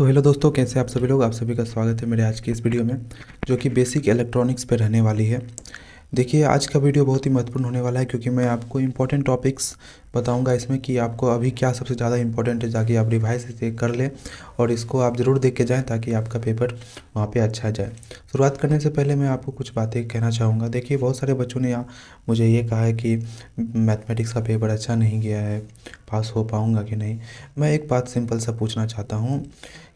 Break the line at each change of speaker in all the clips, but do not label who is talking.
तो हेलो दोस्तों, कैसे आप सभी लोग। आप सभी का स्वागत है मेरे आज की इस वीडियो में, जो कि बेसिक इलेक्ट्रॉनिक्स पे रहने वाली है। देखिए, आज का वीडियो बहुत ही महत्वपूर्ण होने वाला है, क्योंकि मैं आपको इंपॉर्टेंट टॉपिक्स बताऊंगा इसमें कि आपको अभी क्या सबसे ज़्यादा इंपॉर्टेंट है, ताकि आप रिवाइज इसे कर लें और इसको आप ज़रूर देख के जाएँ, ताकि आपका पेपर वहाँ पे अच्छा जाए। शुरुआत करने से पहले मैं आपको कुछ बातें कहना चाहूँगा। देखिए, बहुत सारे बच्चों ने मुझे ये कहा है कि मैथमेटिक्स का पेपर अच्छा नहीं गया है, पास हो पाऊँगा कि नहीं। मैं एक बात सिंपल सा पूछना चाहता हूँ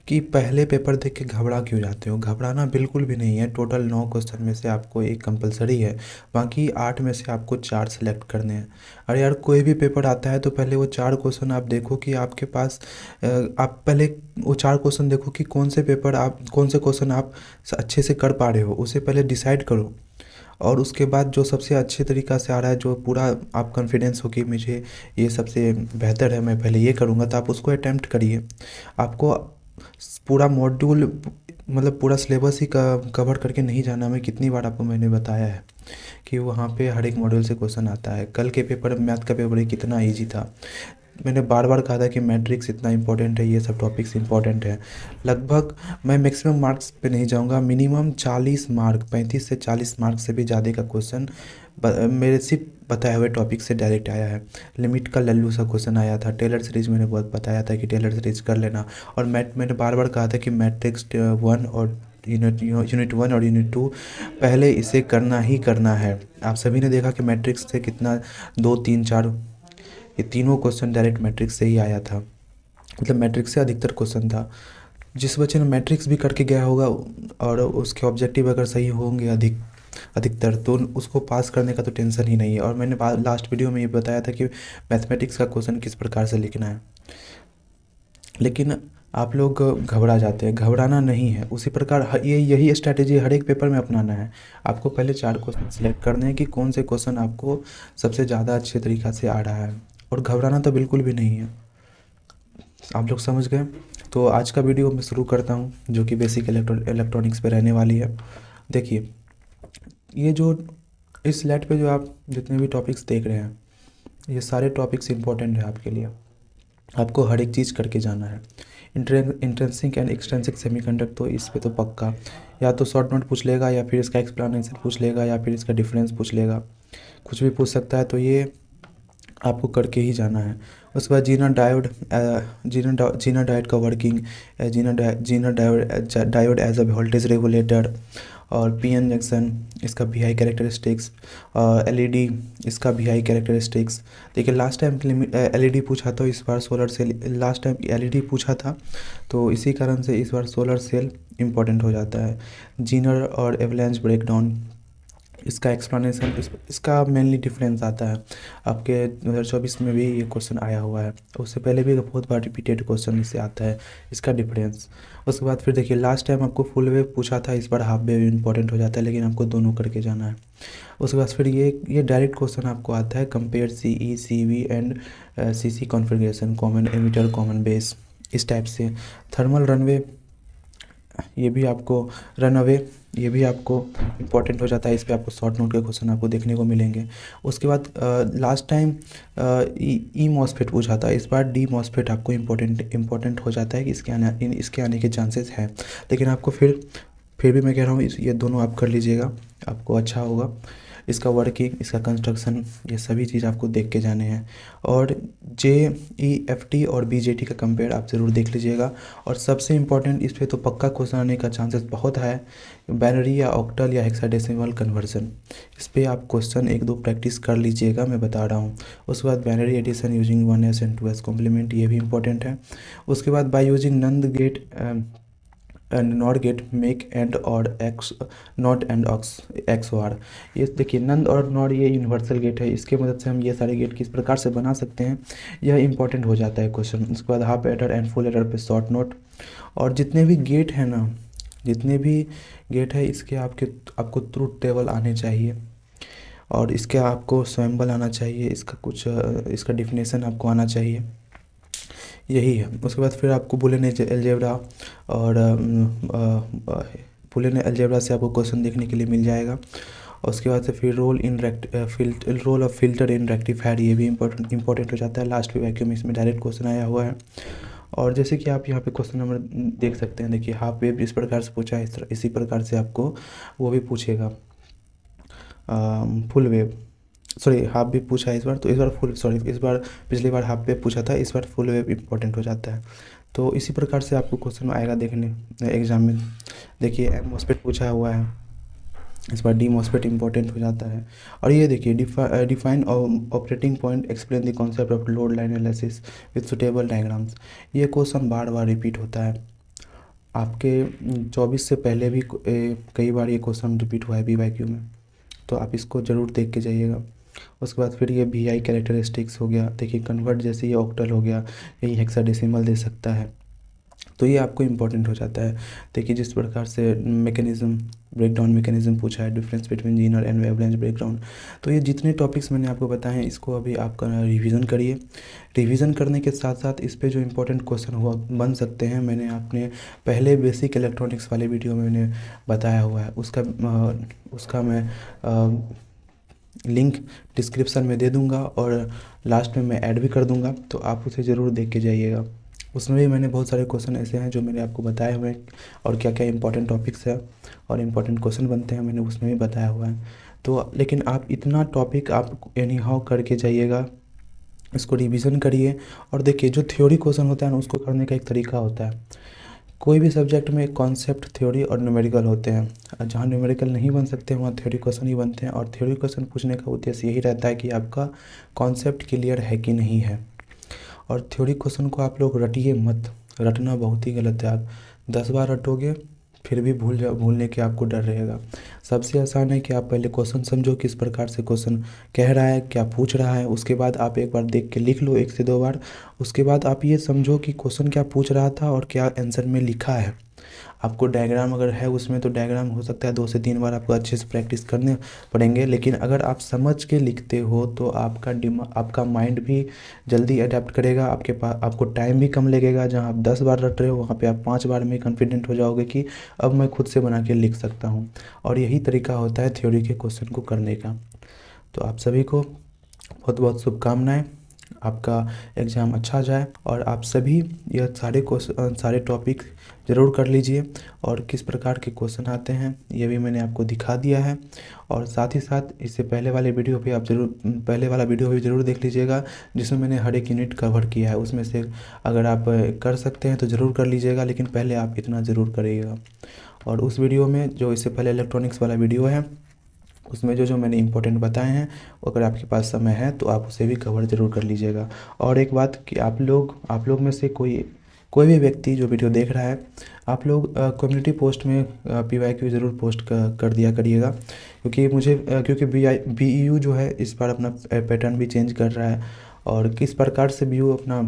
कि पहले पेपर देख के घबरा क्यों जाते हो। घबराना बिल्कुल भी नहीं है। टोटल 9 क्वेश्चन में से आपको एक कंपलसरी है, बाकी 8 में से आपको 4 सेलेक्ट करने हैं। अरे यार, कोई भी पेपर आता है तो पहले वो 4 क्वेश्चन आप देखो कि आपके पास आप पहले वो 4 क्वेश्चन देखो कि कौन से क्वेश्चन आप अच्छे से कर पा रहे हो, उसे पहले डिसाइड करो। और उसके बाद जो सबसे अच्छे तरीक़ा से आ रहा है, जो पूरा आप कॉन्फिडेंस हो कि मुझे ये सबसे बेहतर है, मैं पहले ये करूँगा, तो आप उसको अटेम्प्ट करिए। आपको पूरा मॉड्यूल मतलब पूरा सिलेबस ही कवर करके नहीं जाना। मैं कितनी बार आपको मैंने बताया है कि वहाँ पे हर एक मॉड्यूल से क्वेश्चन आता है। कल के पेपर मैथ का पेपर ही कितना इजी था। मैंने बार बार कहा था कि मैट्रिक्स इतना इंपॉर्टेंट है, ये सब टॉपिक्स इंपॉर्टेंट है। लगभग मैं मैक्सिमम मार्क्स पे नहीं जाऊंगा, मिनिमम 40 मार्क, 35 से 40 मार्क से भी ज़्यादा का क्वेश्चन मेरे सिर्फ बताए हुए टॉपिक से डायरेक्ट आया है। लिमिट का लल्लू सा क्वेश्चन आया था। टेलर सीरीज मैंने बहुत बताया था कि टेलर सीरीज कर लेना। और मैंने बार बार कहा था कि मैट्रिक्स 1 और यूनिट 1 और यूनिट 2 पहले इसे करना ही करना है। आप सभी ने देखा कि मैट्रिक्स से कितना 2 3 4 ये तीनों क्वेश्चन डायरेक्ट मैट्रिक्स से ही आया था। मतलब मैट्रिक्स से अधिकतर क्वेश्चन था। जिस बच्चे ने मैट्रिक्स भी करके गया होगा और उसके ऑब्जेक्टिव अगर सही होंगे अधिकतर, तो उसको पास करने का तो टेंशन ही नहीं है। और मैंने लास्ट वीडियो में ये बताया था कि मैथमेटिक्स का क्वेश्चन किस प्रकार से लिखना है। लेकिन आप लोग घबरा जाते हैं। घबराना नहीं है। उसी प्रकार यही स्ट्रैटेजी हर एक पेपर में अपनाना है। आपको पहले 4 क्वेश्चन सेलेक्ट करने हैं कि कौन से क्वेश्चन आपको सबसे ज़्यादा अच्छे तरीक़ा से आ रहा है, और घबराना तो बिल्कुल भी नहीं है। आप लोग समझ गए। तो आज का वीडियो मैं शुरू करता हूँ, जो कि बेसिक इलेक्ट्रॉनिक्स पे रहने वाली है। देखिए, ये जो इस स्लाइड पे जो आप जितने भी टॉपिक्स देख रहे हैं, ये सारे टॉपिक्स इंपॉर्टेंट है आपके लिए। आपको हर एक चीज़ करके जाना है। इंट्रिंसिक एंड एक्सट्रिंसिक सेमीकंडक्टर, तो इस पे तो पक्का या तो शॉर्ट नोट पूछ लेगा, या फिर इसका एक्सप्लेनेशन पूछ लेगा, या फिर इसका डिफरेंस पूछ लेगा। कुछ भी पूछ सकता है, तो ये आपको करके ही जाना है। उसके बाद जीना डायोड का working, zener diode as a voltage regulator, और पीएन जंक्शन इसका वीआई कैरेक्टरिस्टिक्स, और एलईडी इसका वीआई कैरेक्टरिस्टिक्स। देखिए, लास्ट टाइम एलईडी पूछा था, इस बार solar cell. Last time LED पूछा था, तो इसी कारण से इस बार सोलर सेल इम्पोर्टेंट हो जाता है। जीनर और एवलांच ब्रेकडाउन, इसका एक्सप्लेनेशन, इसका मेनली डिफरेंस आता है। आपके 2024 में भी ये क्वेश्चन आया हुआ है। उससे पहले भी बहुत बार रिपीटेड क्वेश्चन इससे आता है, इसका डिफरेंस। उसके बाद फिर देखिए, लास्ट टाइम आपको फुल वेव पूछा था, इस बार हाफ वेव इंपॉर्टेंट हो जाता है, लेकिन आपको दोनों करके जाना है। उसके बाद फिर ये डायरेक्ट क्वेश्चन आपको आता है, compare CE CB and CC configuration, common emitter common base, इस टाइप से। थर्मल रनवे, ये भी आपको रन अवे, ये भी आपको इम्पोर्टेंट हो जाता है। इस पे आपको शॉर्ट नोट के क्वेश्चन आपको देखने को मिलेंगे। उसके बाद लास्ट टाइम ई मॉस्फेट पूछा था, इस बार डी मॉस्फेट आपको इम्पोर्टेंट हो जाता है कि इसके आने के चांसेस हैं। लेकिन आपको फिर भी मैं कह रहा हूँ, ये दोनों आप कर लीजिएगा, आपको अच्छा होगा। इसका वर्किंग, इसका कंस्ट्रक्शन, ये सभी चीज़ आपको देख के जाने हैं। और JEFT और BJT का कंपेयर आप ज़रूर देख लीजिएगा। और सबसे इम्पॉर्टेंट, इस पे तो पक्का क्वेश्चन आने का चांसेस बहुत है, बाइनरी या ऑक्टल या हेक्साडेसिमल कन्वर्जन। इस पे आप क्वेश्चन 1-2 प्रैक्टिस कर लीजिएगा, मैं बता रहा हूँ। उसके बाद binary addition using 1s and 2s complement, ये भी इंपॉर्टेंट है। उसके बाद by using NAND gate and NOT gate make AND OR X NOT AND XOR. ये देखिए, नंद और नॉट ये यूनिवर्सल गेट है, इसके मदद से हम ये सारे गेट किस प्रकार से बना सकते हैं, यह इंपॉर्टेंट हो जाता है क्वेश्चन। उसके बाद half adder and full adder पे शॉर्ट नोट। और जितने भी गेट हैं ना, जितने भी गेट है, इसके आपको ट्रूथ टेबल आने चाहिए, और इसके आपको स्वयंबल आना चाहिए, इसका डिफिनेशन आपको आना चाहिए, यही है। उसके बाद फिर आपको बुलियन अलजेब्रा और बुलियन अलजेब्रा से आपको क्वेश्चन देखने के लिए मिल जाएगा। और उसके बाद से फिर role of filter in rectifier, ये भी इंपॉर्टेंट हो जाता है। लास्ट में वैक्यूम, इसमें डायरेक्ट क्वेश्चन आया हुआ है। और जैसे कि आप यहाँ पे क्वेश्चन नंबर देख सकते हैं, देखिए हाफ वेव इस प्रकार से पूछा है, इसी प्रकार से आपको वो भी पूछेगा full wave, sorry half wave पूछा है इस बार, तो इस बार फुल, सॉरी इस बार पिछली बार हाफ वेव पूछा था, इस बार फुल वेव इंपॉर्टेंट हो जाता है। तो इसी प्रकार से आपको क्वेश्चन आएगा देखने एग्जाम में। देखिए एम मॉस्फेट पूछा हुआ है, इस बार डी मॉस्फेट इंपॉर्टेंट हो जाता है। और ये देखिए define operating point, explain the concept of load line analysis with suitable diagrams. ये क्वेश्चन बार बार रिपीट होता है आपके 24 से पहले भी कई बार ये क्वेश्चन रिपीट हुआ है BYQ में, तो आप इसको ज़रूर देख के जाइएगा। उसके बाद फिर ये VI कैरेक्टरिस्टिक्स हो गया, देखिए कन्वर्ट जैसे ये ऑक्टल हो गया, यही हेक्साडेसिमल दे सकता है, तो ये आपको इम्पोर्टेंट हो जाता है। देखिए जिस प्रकार से मैकेनिज्म, ब्रेकडाउन मैकेनिज्म पूछा है, difference between Zener and wavelength breakdown, तो ये जितने टॉपिक्स मैंने आपको बताए हैं इसको अभी आप रिवीजन करिए। रिवीजन करने के साथ साथ इस पे जो इम्पोर्टेंट क्वेश्चन हुआ बन सकते हैं, मैंने अपने पहले बेसिक इलेक्ट्रॉनिक्स वाले वीडियो में मैंने बताया हुआ है, उसका मैं लिंक डिस्क्रिप्शन में दे दूंगा और लास्ट में मैं ऐड भी कर दूंगा, तो आप उसे ज़रूर देख के जाइएगा। उसमें भी मैंने बहुत सारे क्वेश्चन ऐसे हैं जो मैंने आपको बताए हुए हैं, और क्या क्या इंपॉर्टेंट टॉपिक्स है और इम्पॉर्टेंट क्वेश्चन बनते हैं मैंने उसमें भी बताया हुआ है। तो लेकिन आप इतना टॉपिक आप एनी हाउ करके जाइएगा, इसको रिवीजन करिए। और देखिए जो थ्योरी क्वेश्चन होता है ना, उसको करने का एक तरीका होता है। कोई भी सब्जेक्ट में कॉन्सेप्ट, थ्योरी और न्यूमेरिकल होते हैं, जहाँ न्यूमेरिकल नहीं बन सकते वहाँ थ्योरी क्वेश्चन ही बनते हैं। और थ्योरी क्वेश्चन पूछने का उद्देश्य यही रहता है कि आपका कॉन्सेप्ट क्लियर है कि नहीं है। और थ्योरी क्वेश्चन को आप लोग रटिए मत, रटना बहुत ही गलत है। आप 10 बार रटोगे फिर भी भूलने के आपको डर रहेगा। सबसे आसान है कि आप पहले क्वेश्चन समझो, किस प्रकार से क्वेश्चन कह रहा है, क्या पूछ रहा है, उसके बाद आप एक बार देख के लिख लो 1 से 2 बार। उसके बाद आप ये समझो कि क्वेश्चन क्या पूछ रहा था और क्या आंसर में लिखा है। आपको डायग्राम अगर है उसमें, तो डायग्राम हो सकता है 2 से 3 बार आपको अच्छे से प्रैक्टिस करने पड़ेंगे। लेकिन अगर आप समझ के लिखते हो तो आपका माइंड भी जल्दी अडेप्ट करेगा, आपके पास आपको टाइम भी कम लगेगा। जहाँ आप 10 बार रट रहे हो वहाँ पे आप 5 बार में कॉन्फिडेंट हो जाओगे कि अब मैं खुद से बना के लिख सकता हूँ। और यही तरीका होता है थ्योरी के क्वेश्चन को करने का। तो आप सभी को बहुत बहुत शुभकामनाएं, आपका एग्ज़ाम अच्छा जाए और आप सभी यह सारे टॉपिक ज़रूर कर लीजिए। और किस प्रकार के क्वेश्चन आते हैं ये भी मैंने आपको दिखा दिया है। और साथ ही साथ इससे पहले वाला वीडियो भी ज़रूर देख लीजिएगा, जिसमें मैंने हर एक यूनिट कवर किया है। उसमें से अगर आप कर सकते हैं तो ज़रूर कर लीजिएगा, लेकिन पहले आप इतना ज़रूर करिएगा। और उस वीडियो में जो इससे पहले इलेक्ट्रॉनिक्स वाला वीडियो है, उसमें जो मैंने इंपॉर्टेंट बताए हैं, अगर आपके पास समय है तो आप उसे भी कवर ज़रूर कर लीजिएगा। और एक बात कि आप लोग में से कोई भी व्यक्ति जो वीडियो देख रहा है, आप लोग कम्युनिटी पोस्ट में PYQ ज़रूर पोस्ट कर दिया करिएगा, क्योंकि BEU जो है इस बार अपना पैटर्न भी चेंज कर रहा है। और किस प्रकार से BEU अपना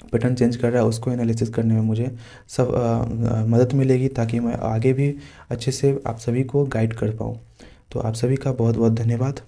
पैटर्न चेंज कर रहा है उसको एनालिसिस करने में मुझे सब मदद मिलेगी, ताकि मैं आगे भी अच्छे से आप सभी को गाइड कर पाऊँ। तो आप सभी का बहुत बहुत धन्यवाद।